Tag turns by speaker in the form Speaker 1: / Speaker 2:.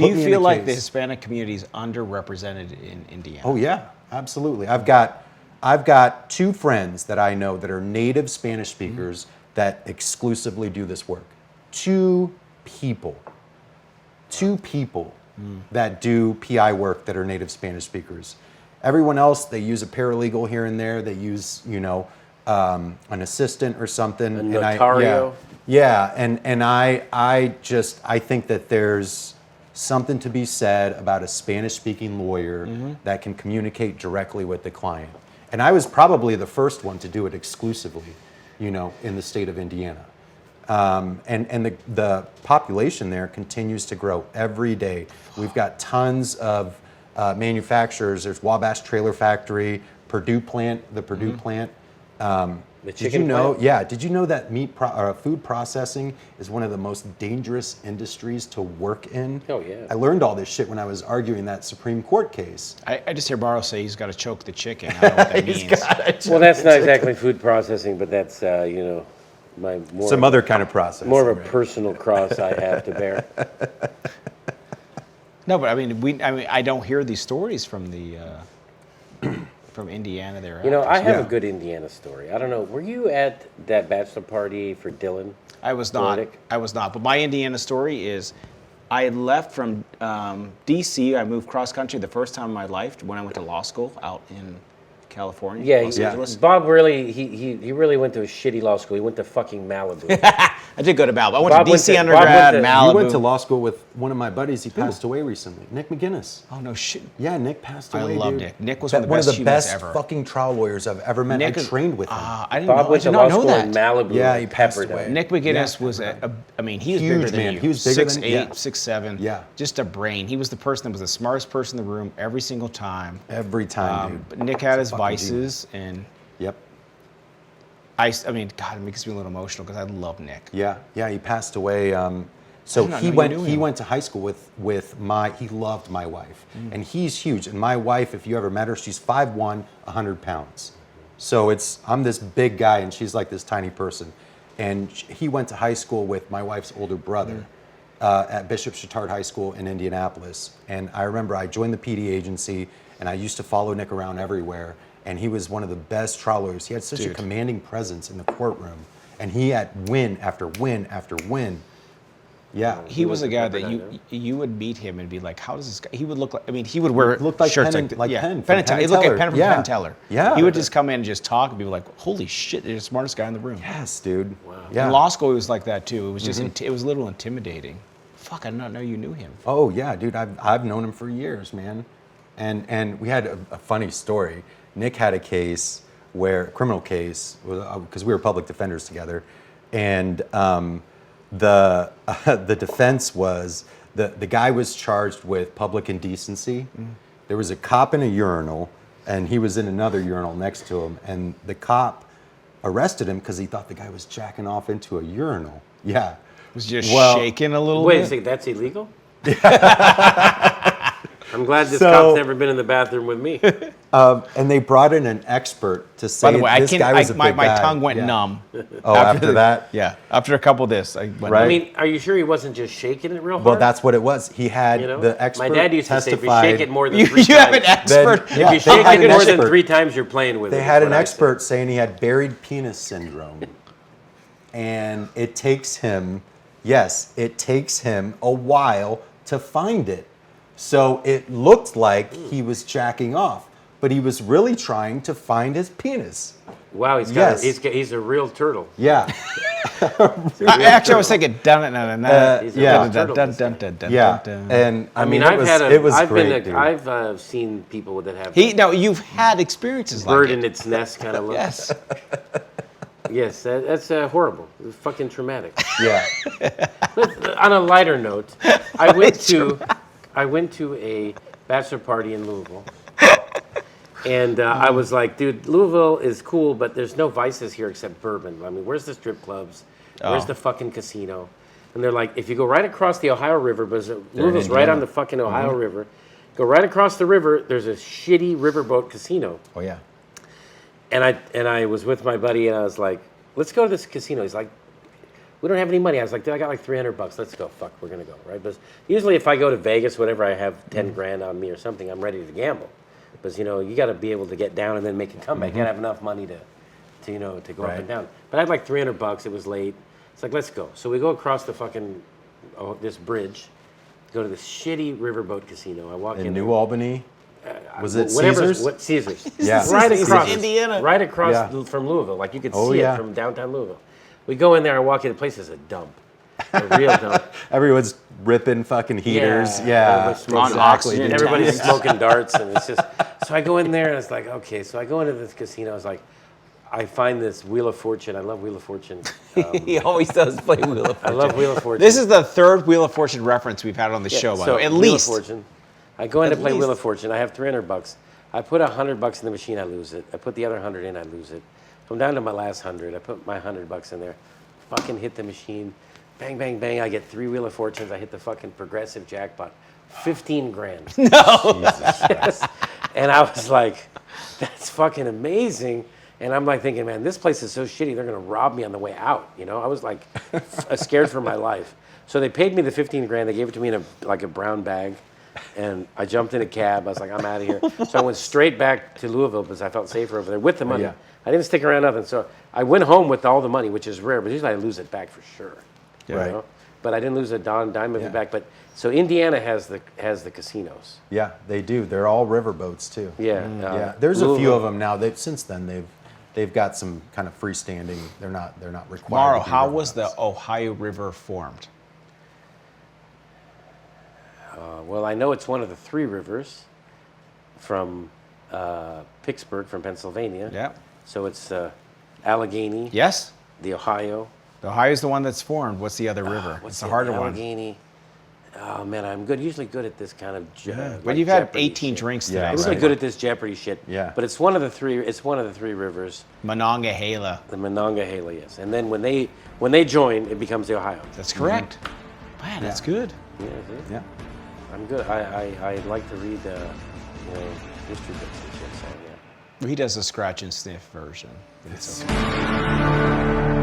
Speaker 1: Do you feel like the Hispanic community is underrepresented in Indiana?
Speaker 2: Oh yeah, absolutely. I've got 2 friends that I know that are native Spanish speakers that exclusively do this work. 2 people that do PI work that are native Spanish speakers. Everyone else, they use a paralegal here and there. They use, an assistant or something.
Speaker 3: A notario.
Speaker 2: And I think that there's something to be said about a Spanish-speaking lawyer that can communicate directly with the client. And I was probably the first one to do it exclusively, in the state of Indiana. And the population there continues to grow every day. We've got tons of manufacturers. There's Wabash Trailer Factory, Purdue plant, the Purdue plant.
Speaker 3: The chicken plant?
Speaker 2: Yeah. Did you know that food processing is one of the most dangerous industries to work in?
Speaker 3: Oh, yeah.
Speaker 2: I learned all this shit when I was arguing that Supreme Court case.
Speaker 1: I just hear Barrow say he's got to choke the chicken. I don't know what that means.
Speaker 3: Well, that's not exactly food processing, but that's,
Speaker 2: some other kind of process.
Speaker 3: More of a personal cross I have to bear.
Speaker 1: No, but I don't hear these stories from the from Indiana there.
Speaker 3: I have a good Indiana story. I don't know. Were you at that bachelor party for Dylan?
Speaker 1: I was not. But my Indiana story is, I had left from D.C. I moved cross country the first time in my life when I went to law school out in California, Los Angeles.
Speaker 3: Bob really, he really went to a shitty law school. He went to fucking Malibu.
Speaker 1: I did go to Malibu. I went to DC undergrad, Malibu.
Speaker 2: You went to law school with one of my buddies. He passed away recently. Nick McGinnis.
Speaker 1: Oh, no shit.
Speaker 2: Yeah, Nick passed away,
Speaker 1: I love
Speaker 2: dude.
Speaker 1: Nick. Nick was one of the best ever.
Speaker 2: Fucking trial lawyers I've ever met. I trained with him.
Speaker 1: I didn't
Speaker 3: Bob
Speaker 1: know.
Speaker 3: went to law school in Malibu.
Speaker 2: Yeah, he passed away.
Speaker 1: Nick McGinnis was he was bigger than you.
Speaker 2: He was bigger than
Speaker 1: 6'8", 6'7".
Speaker 2: Yeah.
Speaker 1: Just a brain. He was the person that was the smartest person in the room every single time.
Speaker 2: Every time, dude.
Speaker 1: But Nick had his vices, and
Speaker 2: yep.
Speaker 1: God, it makes me a little emotional because I love Nick.
Speaker 2: Yeah, he passed away. So he went to high school he loved my wife. And he's huge. And my wife, if you ever met her, she's 5'1", 100 pounds. So I'm this big guy and she's like this tiny person. And he went to high school with my wife's older brother at Bishop Chatard High School in Indianapolis. And I remember I joined the PD agency and I used to follow Nick around everywhere. And he was one of the best trial lawyers. He had such a commanding presence in the courtroom. And he had win after win after win. Yeah.
Speaker 1: He was a guy that you would meet him and be like, how does this guy, he would look like, he would wear shirts
Speaker 2: Penn,
Speaker 1: Penn Teller. He looked like Penn from Penn Teller.
Speaker 2: Yeah.
Speaker 1: He would just come in and just talk and be like, holy shit, you're the smartest guy in the room.
Speaker 2: Yes, dude.
Speaker 3: Wow.
Speaker 2: Yeah.
Speaker 1: In law school, he was like that too. It was just, it was a little intimidating. Fuck, I did not know you knew him.
Speaker 2: Oh yeah, dude, I've known him for years, man. And we had a funny story. Nick had a criminal case, because we were public defenders together, and the defense was the guy was charged with public indecency. There was a cop in a urinal, and he was in another urinal next to him, and the cop arrested him because he thought the guy was jacking off into a urinal. Yeah.
Speaker 1: Was just shaking a little bit?
Speaker 3: Wait a second, that's illegal? I'm glad this cop's never been in the bathroom with me.
Speaker 2: And they brought in an expert to say this guy was a big guy.
Speaker 1: My tongue went numb.
Speaker 2: Oh, after that?
Speaker 1: Yeah, after a couple of this.
Speaker 2: Right.
Speaker 3: Are you sure he wasn't just shaking it real hard?
Speaker 2: Well, that's what it was. He had the expert
Speaker 3: My dad used to say, if you shake it more than 3 times.
Speaker 1: You have an expert?
Speaker 3: If you shake it more than 3 times, you're playing with it.
Speaker 2: They had an expert saying he had buried penis syndrome. And it takes him a while to find it. So it looked like he was jacking off, but he was really trying to find his penis.
Speaker 3: Wow, he's a real turtle.
Speaker 2: Yeah.
Speaker 1: Actually, I was thinking dun.
Speaker 2: Yeah. And
Speaker 3: I've seen people that have
Speaker 1: you've had experiences like
Speaker 3: bird in its nest kind of look.
Speaker 1: Yes.
Speaker 3: Yes, that's horrible. It's fucking traumatic.
Speaker 2: Yeah.
Speaker 3: On a lighter note, I went to a bachelor party in Louisville, and I was like, dude, Louisville is cool, but there's no vices here except bourbon. I mean, where's the strip clubs? Where's the fucking casino? And they're like, if you go right across the Ohio River, because Louisville's right on the fucking Ohio River, go right across the river, there's a shitty riverboat casino.
Speaker 2: Oh, yeah.
Speaker 3: And I was with my buddy, and I was like, let's go to this casino. He's like, we don't have any money. I was like, dude, I got like $300. Let's go. Fuck, we're gonna go, right? But usually, if I go to Vegas, whatever, I have 10 grand on me or something. I'm ready to gamble, because you got to be able to get down and then make a comeback. You got to have enough money to go up and down. But I had like $300. It was late. It's like, let's go. So we go across the fucking this bridge, go to this shitty riverboat casino. I walk in
Speaker 2: New Albany. Was it
Speaker 3: whatever,
Speaker 2: Caesars?
Speaker 3: What Caesars?
Speaker 2: Yeah,
Speaker 3: right across
Speaker 1: Indiana,
Speaker 3: right across from Louisville. Like you could see it from downtown Louisville. We go in there. I walk in. The place is a dump, a real dump.
Speaker 2: Everyone's ripping fucking heaters.
Speaker 3: Exactly. Everybody's smoking darts, and it's just. So I go in there, and it's like, okay. So I go into this casino. It's like, I find this Wheel of Fortune. I love Wheel of Fortune.
Speaker 1: He always does play Wheel of Fortune.
Speaker 3: I love Wheel of Fortune.
Speaker 1: This is the third Wheel of Fortune reference we've had on the show, by the way. At
Speaker 3: Wheel
Speaker 1: least.
Speaker 3: Of Fortune. I go in to play Wheel of Fortune. I have $300. I put $100 in the machine. I lose it. I put the other 100 in. I lose it. So I'm down to my last 100. I put my $100 in there. Fucking hit the machine. Bang, bang, bang. I get 3 Wheel of Fortunes. I hit the fucking progressive jackpot. 15 grand.
Speaker 1: No.
Speaker 3: Yes. And I was like, that's fucking amazing. And I'm like thinking, man, this place is so shitty. They're going to rob me on the way out. I was like scared for my life. So they paid me the 15 grand. They gave it to me in a brown bag. And I jumped in a cab. I was like, I'm out of here. So I went straight back to Louisville because I felt safer over there with the money. Yeah. I didn't stick around nothing. So I went home with all the money, which is rare. But usually I lose it back for sure.
Speaker 2: Right.
Speaker 3: But I didn't lose a dime of it back. But so Indiana has the casinos.
Speaker 2: Yeah, they do. They're all riverboats too.
Speaker 3: Yeah.
Speaker 2: There's a few of them now. Since then they've got some kind of freestanding. They're not required.
Speaker 1: Mauro, how was the Ohio River formed?
Speaker 3: Well, I know it's one of the 3 rivers from Pittsburgh, from Pennsylvania.
Speaker 1: Yeah.
Speaker 3: So it's Allegheny.
Speaker 1: Yes.
Speaker 3: The Ohio.
Speaker 1: The Ohio is the one that's formed. What's the other river?
Speaker 3: What's
Speaker 1: the harder one.
Speaker 3: Allegheny. Oh man, I'm usually good at this kind of.
Speaker 1: But you've had 18 drinks today.
Speaker 3: I'm usually good at this Jeopardy shit.
Speaker 2: Yeah.
Speaker 3: But it's one of the 3. It's one of the 3 rivers.
Speaker 1: Monongahela.
Speaker 3: The Monongahela, yes. And then when they join, it becomes the Ohio.
Speaker 1: That's correct. Man, that's good.
Speaker 2: Yeah.
Speaker 3: I'm good. I like to read history books and shit. So yeah.
Speaker 1: He does a scratch and sniff version. But it's okay.